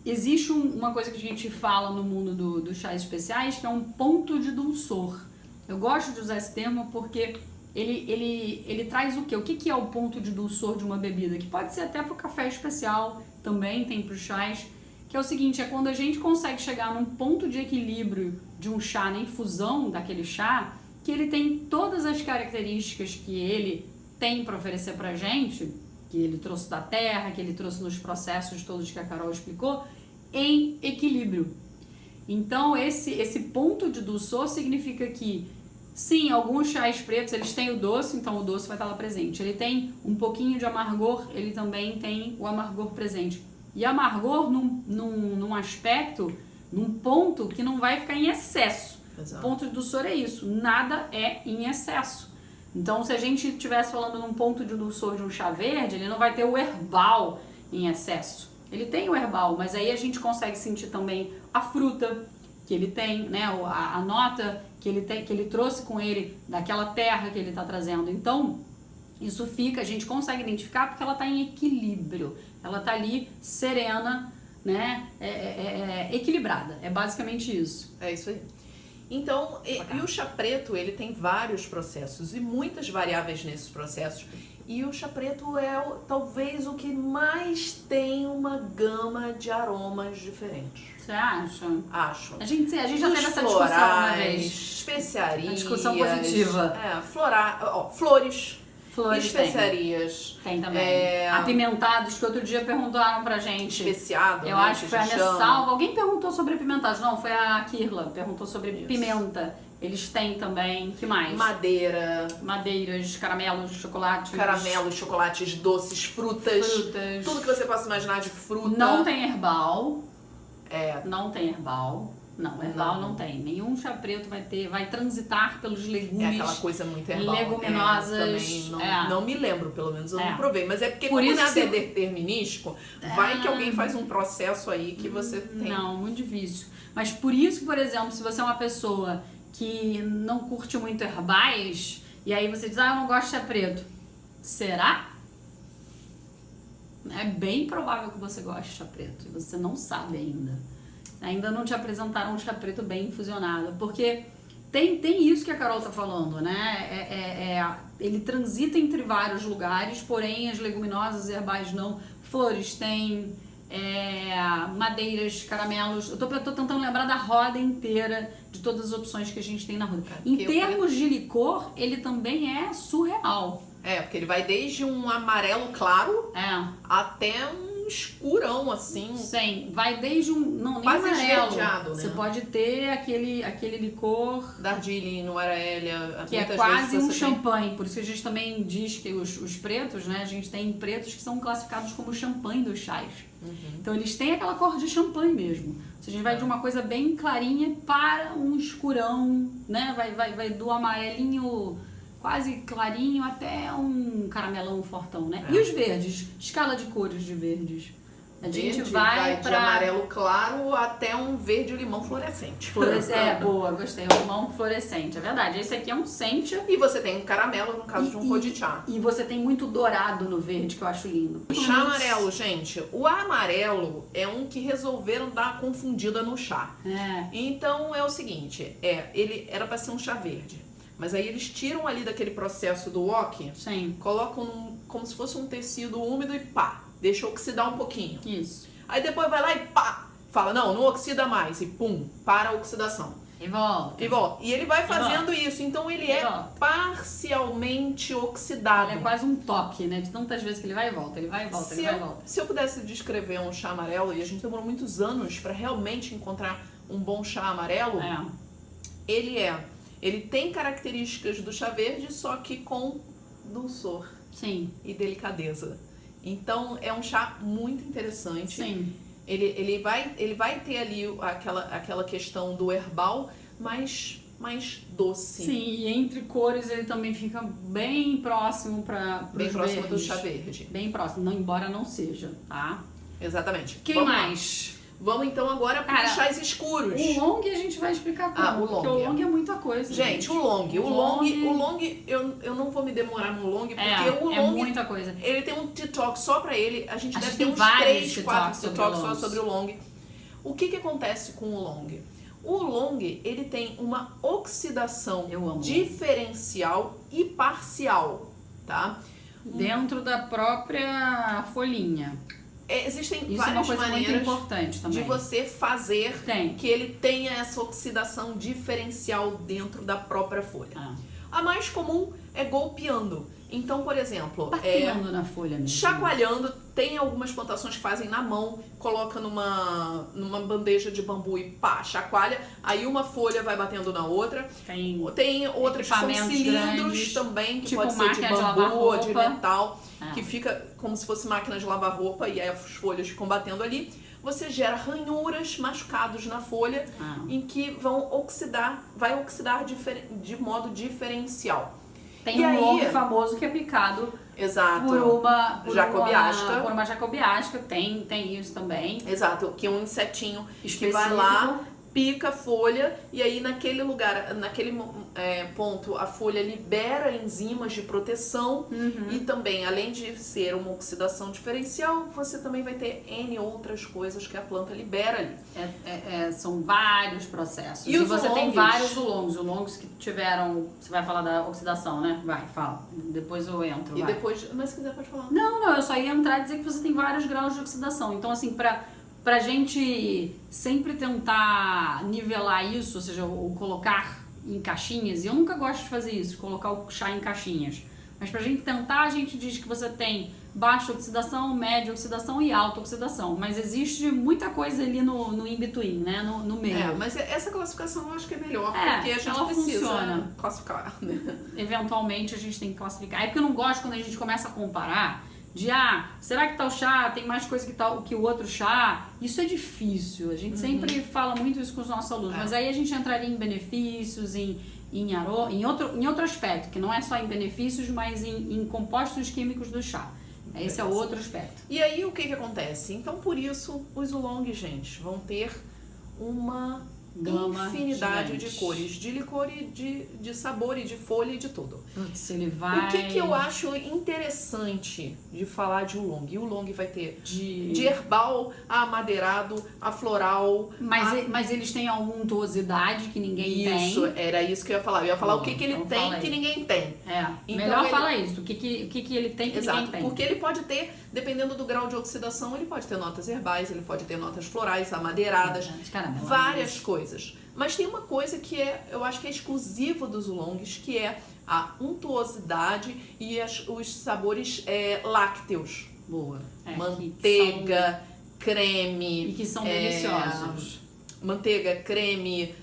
existe uma coisa que a gente fala no mundo dos chás especiais, que é um ponto de dulçor. Eu gosto de usar esse termo porque ele traz o quê? O que é o ponto de dulçor de uma bebida? Que pode ser até para o café especial, também tem para os chás, que é o seguinte, é quando a gente consegue chegar num ponto de equilíbrio de um chá, na infusão daquele chá, que ele tem todas as características que ele tem para oferecer pra gente, que ele trouxe da terra, que ele trouxe nos processos todos que a Carol explicou, em equilíbrio. Então, esse ponto de dulçor significa que, sim, alguns chás pretos, eles têm o doce, então o doce vai estar lá presente. Ele tem um pouquinho de amargor, ele também tem o amargor presente. E amargor num aspecto, num ponto que não vai ficar em excesso. Exato. O ponto de dulçor é isso, nada é em excesso. Então, se a gente estivesse falando num ponto de dulçor de um chá verde, ele não vai ter o herbal em excesso. Ele tem o herbal, mas aí a gente consegue sentir também a fruta que ele tem, né? A nota que ele trouxe com ele daquela terra que ele está trazendo. Então, isso fica, a gente consegue identificar porque ela está em equilíbrio. Ela está ali serena, né? Equilibrada. É basicamente isso. É isso aí. Então, e o chá preto, ele tem vários processos e muitas variáveis nesses processos. E o chá preto é talvez o que mais tem uma gama de aromas diferentes. Você acha? Acho. A gente já teve essa discussão uma vez. Especiarias. Uma discussão positiva. Flores. Especiarias. Tem também. Apimentados, que outro dia perguntaram pra gente. Especiado, Eu acho que foi a Messalva. Alguém perguntou sobre apimentados. Não, foi a Kirla. Perguntou sobre pimenta. Eles têm também. Que mais? Madeiras, caramelos, chocolates. Caramelos, chocolates, doces, frutas. Tudo que você possa imaginar de fruta. Não tem herbal. Não tem herbal. Não, herbal não tem. Nenhum chá preto vai transitar pelos legumes. É aquela coisa muito herbal. Leguminosas. Também não me lembro, pelo menos eu não provei. Mas é porque como nada é determinístico, vai que alguém faz um processo aí que você tem. Não, muito difícil. Mas por isso, por exemplo, se você é uma pessoa que não curte muito herbais, e aí você diz, eu não gosto de chá preto. Será? É bem provável que você goste de chá preto. E você não sabe ainda. Ainda não te apresentaram um chá preto bem infusionado. Porque tem isso que a Carol tá falando, né? Ele transita entre vários lugares, porém as leguminosas e herbais não. Flores tem, madeiras, caramelos. Eu tô tentando lembrar da roda inteira de todas as opções que a gente tem na roda. Em termos de licor, ele também é surreal. Porque ele vai desde um amarelo claro É. até um escurão, assim. Sim, vai desde um... Não, nem Quase amarelo. esverdeado, né? Você pode ter aquele licor... Darjeeling, Nuara-Elia. Que é quase um champanhe. Por isso que a gente também diz que os pretos, né? A gente tem pretos que são classificados como champanhe dos chás. Então eles têm aquela cor de champanhe mesmo. A gente vai de uma coisa bem clarinha para um escurão, né? Vai do amarelinho quase clarinho até um caramelão fortão, né? E os verdes? Escala de cores de verdes. A gente vai de amarelo claro até um verde-limão fluorescente. Boa, gostei. Um limão fluorescente, é verdade. Esse aqui é um sente. E você tem um caramelo no caso de um Hodichá. E você tem muito dourado no verde, que eu acho lindo. O chá amarelo, gente. O amarelo é um que resolveram dar uma confundida no chá. Então é o seguinte, ele era para ser um chá verde. Mas aí eles tiram ali daquele processo do wok, colocam como se fosse um tecido úmido e pá, deixa oxidar um pouquinho. Isso. Aí depois vai lá e pá, fala, não oxida mais. E pum, para a oxidação. E volta. E ele vai fazendo isso, então ele é parcialmente oxidado. Ele é quase um toque, né? De tantas vezes que ele vai e volta, ele vai e volta, ele vai e volta. Se eu pudesse descrever um chá amarelo, e a gente demorou muitos anos para realmente encontrar um bom chá amarelo, ele tem características do chá verde, só que com dulçor e delicadeza. Então é um chá muito interessante. Sim. Ele vai ter ali aquela questão do herbal, mas mais doce. Sim, e entre cores ele também fica bem próximo bem próximo do chá verde. Bem próximo, não, embora não seja, tá? Exatamente. Quem mais? Vamos então agora para os chás escuros. O long a gente vai explicar como, porque o long é muita coisa. Gente, o long eu não vou me demorar no long, porque o long é muita coisa. Ele tem um TikTok só para ele, a gente deve ter uns vários 3, 4 TikToks só sobre sobre o long. O que acontece com o long? O long, ele tem uma oxidação diferencial e parcial, tá? Dentro da própria folhinha. Existem Isso várias é uma coisa maneiras muito importante também. de você fazer que ele tenha essa oxidação diferencial dentro da própria folha. A mais comum é golpeando. Então, por exemplo, batendo na folha mesmo. Chacoalhando. Tem algumas plantações que fazem na mão, coloca numa bandeja de bambu e pá, chacoalha. Aí uma folha vai batendo na outra. Tem outras que são cilindros grandes, também, que tipo pode ser de bambu ou de metal, que fica como se fosse máquina de lavar roupa e aí as folhas ficam batendo ali. Você gera ranhuras, machucados na folha, em que vai oxidar de modo diferencial. Tem um long famoso que é picado por uma jacobiasca, tem isso também. Exato, que é um insetinho que vai lá, pica a folha e aí naquele lugar, naquele ponto, a folha libera enzimas de proteção e também, além de ser uma oxidação diferencial, você também vai ter N outras coisas que a planta libera ali. São vários processos. E você tem vários longs. Os longs que tiveram... Você vai falar da oxidação, né? Vai, fala. Depois eu entro. E depois... Mas se quiser pode falar. Não, eu só ia entrar e dizer que você tem vários graus de oxidação. Então, assim, pra gente sempre tentar nivelar isso, ou seja, o colocar em caixinhas, e eu nunca gosto de fazer isso, colocar o chá em caixinhas. Mas pra gente tentar, a gente diz que você tem baixa oxidação, média oxidação e alta oxidação. Mas existe muita coisa ali no in-between, né? No meio. Mas essa classificação eu acho que é melhor, porque a gente precisa classificar, né? Eventualmente a gente tem que classificar. É porque eu não gosto quando a gente começa a comparar de, será que tal chá tem mais coisa que o outro chá? Isso é difícil. A gente sempre fala muito isso com os nossos alunos. Mas aí a gente entraria em benefícios, em outro aspecto, que não é só em benefícios, mas em compostos químicos do chá. Esse é outro aspecto. E aí o que acontece? Então por isso os oolong, gente, vão ter uma infinidade de cores, de licor e de sabor e de folha e de tudo. Putz, ele vai... O que eu acho interessante de falar de oolong? E o oolong vai ter de herbal a amadeirado, a floral... Mas eles têm alguma untuosidade que ninguém tem? Isso, era isso que eu ia falar. Eu ia falar o que ele tem que ninguém tem. Então, melhor falar isso. O que ele tem que ninguém tem. Porque ele pode ter, dependendo do grau de oxidação, ele pode ter notas herbais, ele pode ter notas florais, amadeiradas, várias coisas. coisas. Mas tem uma coisa que eu acho que é exclusiva dos oolongs, que é a untuosidade e os sabores lácteos. Boa. Manteiga, creme. E que são deliciosos. Manteiga, creme,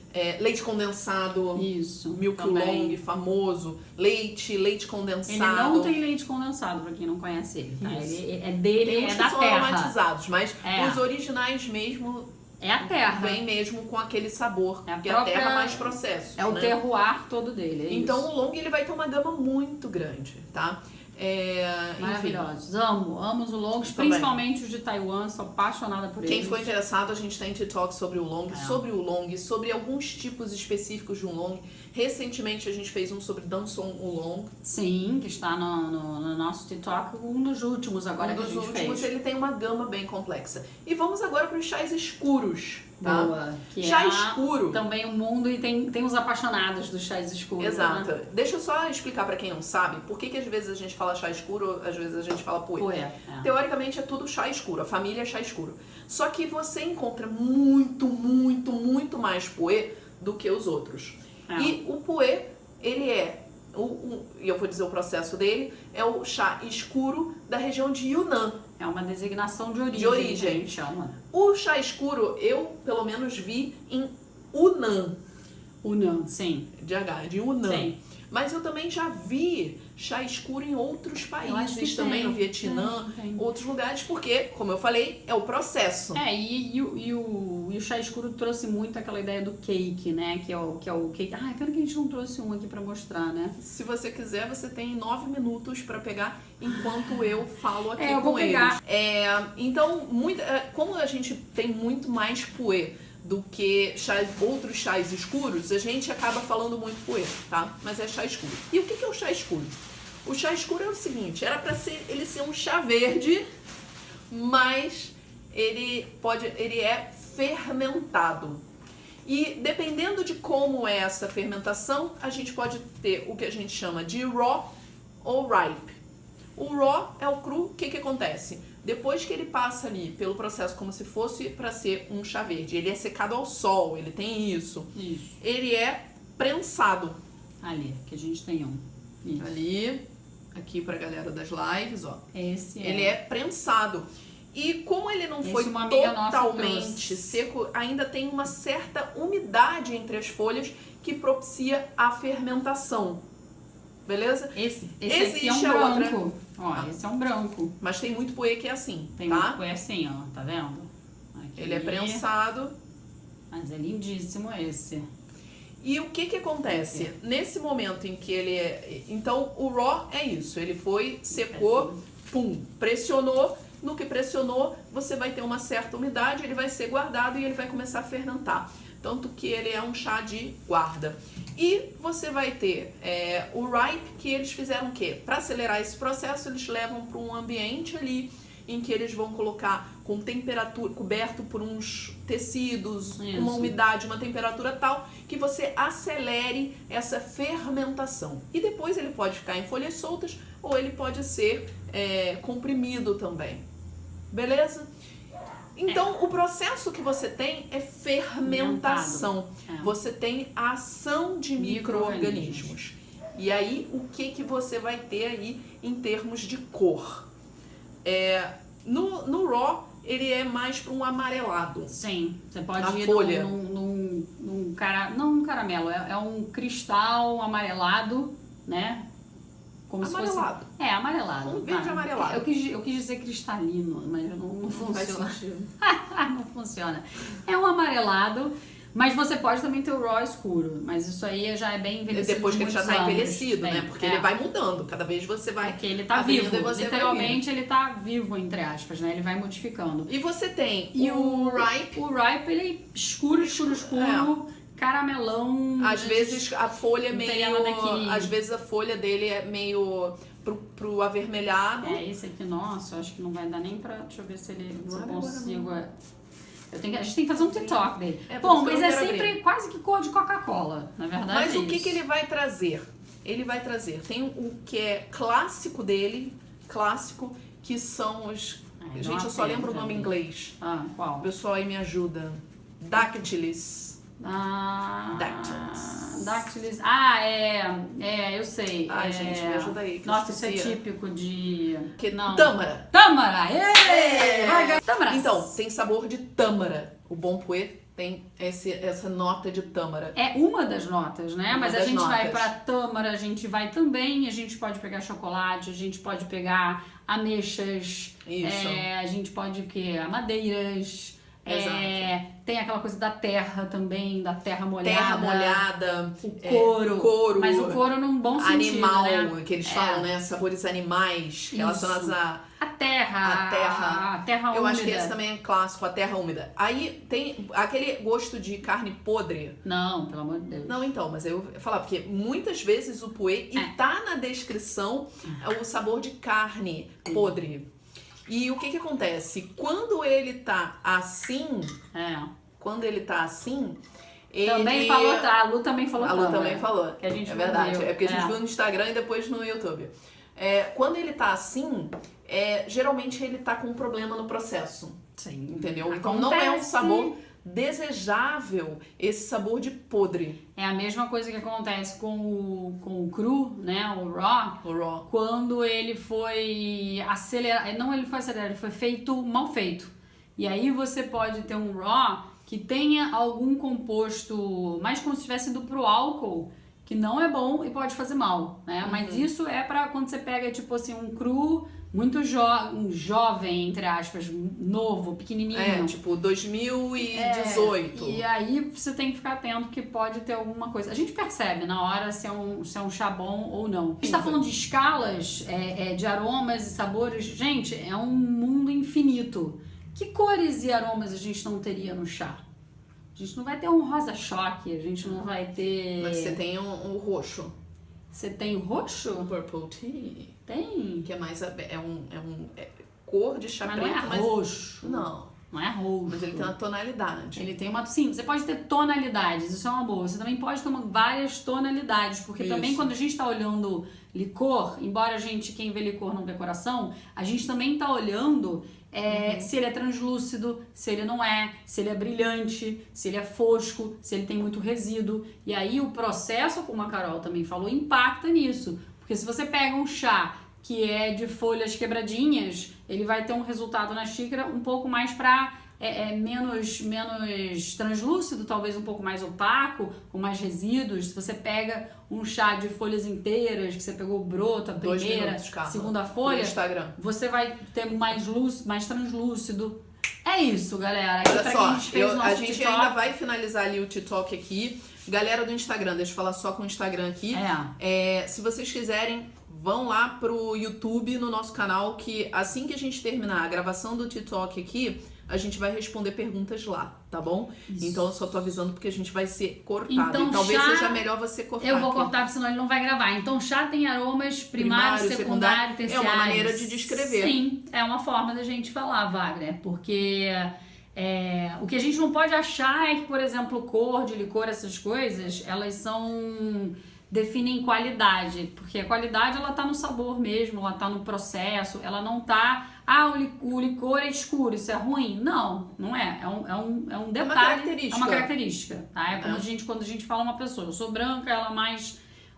leite condensado. Isso. Milk Oolong, famoso. Leite condensado. Ele não tem leite condensado, pra quem não conhece ele, tá? Ele é dele, tem uns é que da são terra. aromatizados, mas os originais mesmo é a terra. vem mesmo com aquele sabor, que é a terra mais processo. É o terroir todo dele. Então o Oolong ele vai ter uma gama muito grande, tá? Maravilhosos. Amo os oolongs, principalmente os de Taiwan, sou apaixonada por eles. Quem ficou interessado, a gente tem TikTok sobre o oolong, sobre alguns tipos específicos de oolong. Recentemente a gente fez um sobre Damson Oolong. Sim, que está no nosso TikTok, um dos últimos agora que a gente fez. Um dos últimos, ele tem uma gama bem complexa. E vamos agora para os chás escuros. Tá? Boa. Que chá escuro. Também o mundo e tem os apaixonados dos chás escuros. Exato. Né? Deixa eu só explicar para quem não sabe por que às vezes a gente fala chá escuro, às vezes a gente fala puer. Teoricamente é tudo chá escuro, a família é chá escuro. Só que você encontra muito mais puer do que os outros. E o puer, ele e eu vou dizer o processo dele, é o chá escuro da região de Yunnan. É uma designação de origem. Que a gente chama. O chá escuro, eu pelo menos vi em Hunan. Hunan, sim. De Hunan. Sim. Mas eu também já vi chá escuro em outros países também, no Vietnã, outros lugares, porque, como eu falei, é o processo. E o chá escuro trouxe muito aquela ideia do cake, né? Que é o cake. Pena que a gente não trouxe um aqui pra mostrar, né? Se você quiser, você tem 9 minutos pra pegar enquanto eu falo aqui eu vou com pegar. eles. Então, como a gente tem muito mais puer do que outros chás escuros, a gente acaba falando muito puer, tá? Mas é chá escuro. E o que é o chá escuro? O chá escuro é o seguinte, era pra ele ser um chá verde, mas ele é fermentado. E dependendo de como é essa fermentação, a gente pode ter o que a gente chama de raw ou ripe. O raw é o cru. O que acontece? Depois que ele passa ali pelo processo como se fosse para ser um chá verde, ele é secado ao sol, ele tem isso. Ele é prensado. Ali, que a gente tem um. Isso. Ali, aqui pra galera das lives, ó. Ele é prensado. E como ele não foi totalmente seco, ainda tem uma certa umidade entre as folhas que propicia a fermentação. Beleza? Esse aqui é um branco. Esse é um branco. Mas tem muito puer que é assim, Tem muito puer assim, ó. Tá vendo? Aqui. Ele é prensado. Mas é lindíssimo esse. E o que acontece? Nesse momento em que ele é... Então, o raw é isso. Ele foi, secou, pressionou. No que pressionou, você vai ter uma certa umidade, ele vai ser guardado e ele vai começar a fermentar. Tanto que ele é um chá de guarda. E você vai ter o ripe, que eles fizeram o quê? Para acelerar esse processo, eles levam para um ambiente ali em que eles vão colocar com temperatura, coberto por uns tecidos, uma umidade, uma temperatura tal, que você acelere essa fermentação. E depois ele pode ficar em folhas soltas ou ele pode ser comprimido também. Beleza? Então, o processo que você tem é fermentação. Você tem a ação de micro-organismos. E aí, o que você vai ter aí em termos de cor? No raw, ele é mais para um amarelado. Sim, você pode ir folha. num caramelo, é um cristal amarelado, né? Como amarelado. Se fosse... amarelado. Um verde amarelado. Eu quis dizer cristalino, mas não funciona. Não funciona. É um amarelado, mas você pode também ter o raw escuro, mas isso aí já é bem envelhecido. Depois que ele já está envelhecido, né? Porque ele vai mudando, cada vez você vai... Porque ele tá vivo, literalmente ele tá vivo, entre aspas, né? Ele vai modificando. E você tem o ripe. O ripe, ele é escuro. Caramelão. Às vezes a folha é meio... Às vezes a folha dele é meio pro avermelhado. Esse aqui, nossa, eu acho que não vai dar nem pra... Deixa eu ver se eu consigo... A gente tem que fazer um TikTok dele. Bom, mas é sempre quase que cor de Coca-Cola, na verdade. Mas o que ele vai trazer? Ele vai trazer... Tem o que é clássico dele, que são os... Gente, eu só lembro o nome em inglês. Qual? O pessoal aí me ajuda. Dactylis. Dactylis. Eu sei. Ai, gente, me ajuda aí. Nossa, isso é típico de... Tâmara. Tâmara! Tâmara. Então, tem sabor de tâmara. O Bon Puer tem essa nota de tâmara. É uma das notas, né? Mas a gente vai pra tâmara, a gente pode pegar chocolate, a gente pode pegar ameixas. Isso. A gente pode o quê? Amadeiras. Tem aquela coisa da terra também, da terra molhada. Terra molhada. O couro. Mas o couro num bom sentido, animal, né? que eles falam, né? Sabores animais relacionados a terra úmida. Eu acho que esse também é clássico, a terra úmida. Aí tem aquele gosto de carne podre. Não, pelo amor de Deus. Não, então, mas eu ia falar, porque muitas vezes o puer, e tá na descrição, o sabor de carne podre. E o que acontece? Quando ele tá assim... Ele... Também falou, a Lu também falou. A Lu também falou. Que a gente verdade. Viu. É porque a gente viu no Instagram e depois no YouTube. Quando ele tá assim, geralmente ele tá com um problema no processo. Sim. Entendeu? Então não é um sabor desejável, esse sabor de podre. É a mesma coisa que acontece com o cru, né? O raw. Quando ele foi acelerado. Não, ele foi acelerado, ele foi feito mal feito. E aí você pode ter um raw que tenha algum composto, mais como se tivesse indo pro álcool, que não é bom e pode fazer mal, né? Mas isso é pra quando você pega, tipo assim, um cru muito um jovem, entre aspas, novo, pequenininho. Tipo 2018. E aí você tem que ficar atento que pode ter alguma coisa. A gente percebe na hora se é um chá bom ou não. A gente tá falando de escalas, de aromas e sabores. Gente, é um mundo infinito. Que cores e aromas a gente não teria no chá? A gente não vai ter um rosa choque, a gente não vai ter... Mas você tem um roxo. Você tem o roxo? Um purple tea. Tem. Que é mais... cor de chá mas preto, não é roxo. Não é roxo. Mas ele tem uma tonalidade. Ele tem uma... Sim, você pode ter tonalidades, isso é uma boa. Você também pode ter várias tonalidades, porque também quando a gente tá olhando licor, embora quem vê licor não vê coração, a gente também tá olhando se ele é translúcido, se ele não é, se ele é brilhante, se ele é fosco, se ele tem muito resíduo. E aí o processo, como a Carol também falou, impacta nisso. Porque se você pega um chá que é de folhas quebradinhas, ele vai ter um resultado na xícara um pouco mais para menos translúcido, talvez um pouco mais opaco, com mais resíduos. Se você pega um chá de folhas inteiras, que você pegou o broto, a primeira, segunda folha, você vai ter mais luz, mais translúcido. É isso, galera. Olha só, a gente ainda vai finalizar ali o TikTok aqui. Galera do Instagram, deixa eu falar só com o Instagram aqui. Se vocês quiserem, vão lá pro YouTube, no nosso canal, que assim que a gente terminar a gravação do TikTok aqui, a gente vai responder perguntas lá, tá bom? Isso. Então eu só tô avisando porque a gente vai ser cortado. Então, talvez seja melhor você cortar. Eu vou cortar, porque senão ele não vai gravar. Então chá tem aromas primário, secundário, terciário. É uma maneira de descrever. Sim, é uma forma da gente falar, Wagner, porque o que a gente não pode achar é que, por exemplo, cor de licor, essas coisas, elas definem qualidade, porque a qualidade ela tá no sabor mesmo, ela tá no processo, ela não tá, o licor é escuro, isso é ruim. Não é. É um detalhe, é uma característica, tá? É como quando a gente fala uma pessoa, eu sou branca, ela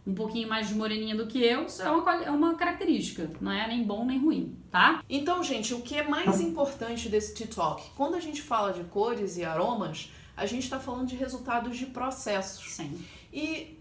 um pouquinho mais moreninha do que eu, isso é uma característica, não é nem bom nem ruim, tá? Então, gente, o que é mais importante desse TikTok? Quando a gente fala de cores e aromas, a gente tá falando de resultados de processos. Sim. E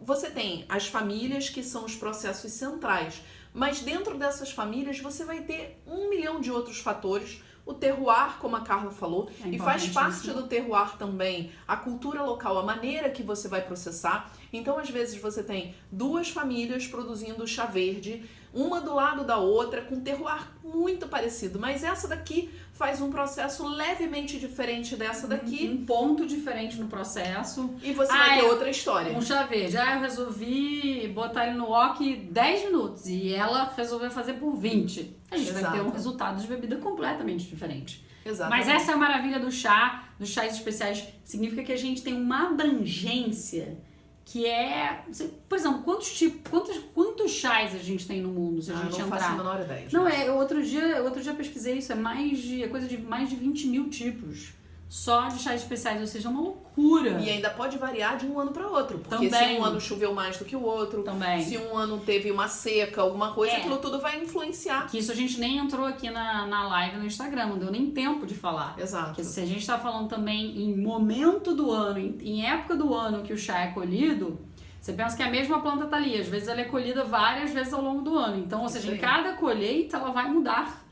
você tem as famílias, que são os processos centrais, mas dentro dessas famílias você vai ter 1 milhão de outros fatores. O terroir, como a Carla falou, e faz parte do terroir também a cultura local, a maneira que você vai processar. Então, às vezes, você tem 2 famílias produzindo chá verde, uma do lado da outra, com terroir muito parecido, mas essa daqui faz um processo levemente diferente dessa daqui. Um ponto diferente no processo. E você vai ter outra história. Um chá verde. Eu resolvi botar ele no wok 10 minutos e ela resolveu fazer por 20. A gente vai ter um resultado de bebida completamente diferente. Exatamente. Mas essa é a maravilha do chá, dos chás especiais. Significa que a gente tem uma abrangência que por exemplo, quantos chás a gente tem no mundo, se a gente não entrar? faço a menor ideia. Não, outro dia pesquisei isso, é coisa de mais de 20 mil tipos. só de chás especiais, ou seja, é uma loucura. E ainda pode variar de um ano para outro, porque Também. se um ano choveu mais do que o outro, Também. se um ano teve uma seca, alguma coisa, aquilo tudo vai influenciar. Que isso a gente nem entrou aqui na live no Instagram, não deu nem tempo de falar. Exato. Porque se a gente tá falando também em momento do ano, em época do ano que o chá é colhido, você pensa que a mesma planta tá ali, às vezes ela é colhida várias vezes ao longo do ano. Então, ou seja, em cada colheita ela vai mudar.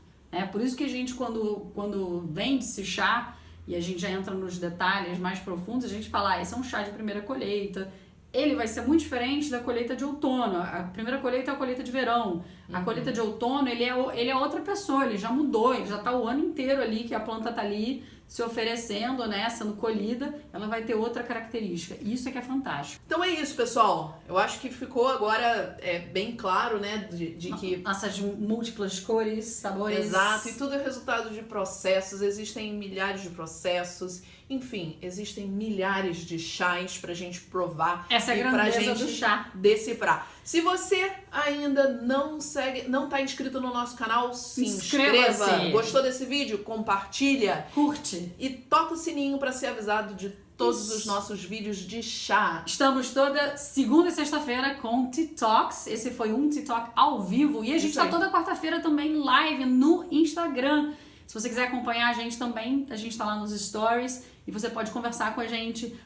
Por isso que a gente, quando vende esse chá, e a gente já entra nos detalhes mais profundos, a gente fala, esse é um chá de primeira colheita. Ele vai ser muito diferente da colheita de outono. A primeira colheita é a colheita de verão. A colheita de outono, ele é outra pessoa, ele já mudou, ele já tá o ano inteiro ali, que a planta tá ali se oferecendo, né, sendo colhida, ela vai ter outra característica. Isso é que é fantástico. Então é isso, pessoal. Eu acho que ficou agora bem claro, né, de que... Essas múltiplas cores, sabores... Exato, e tudo é resultado de processos, existem milhares de processos, enfim, existem milhares de chás pra gente provar. Essa é a e pra grandeza gente do chá. decifrar. Se você ainda não tá inscrito no nosso canal, se inscreva. Inscreva-se. Gostou desse vídeo? Compartilha. Curte. E toca o sininho para ser avisado de todos os nossos vídeos de chá. Estamos toda segunda e sexta-feira com TikToks. Esse foi um TikTok ao vivo. E a gente está toda quarta-feira também live no Instagram. Se você quiser acompanhar a gente também, a gente tá lá nos stories e você pode conversar com a gente.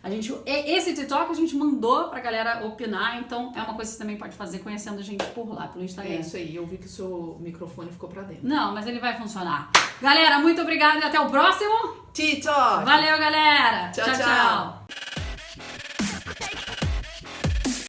Esse TikTok a gente mandou pra galera opinar, então é uma coisa que você também pode fazer conhecendo a gente por lá, pelo Instagram. É isso aí, eu vi que o seu microfone ficou pra dentro. Não, mas ele vai funcionar. Galera, muito obrigada e até o próximo TikTok! Valeu, galera! Tchau, tchau!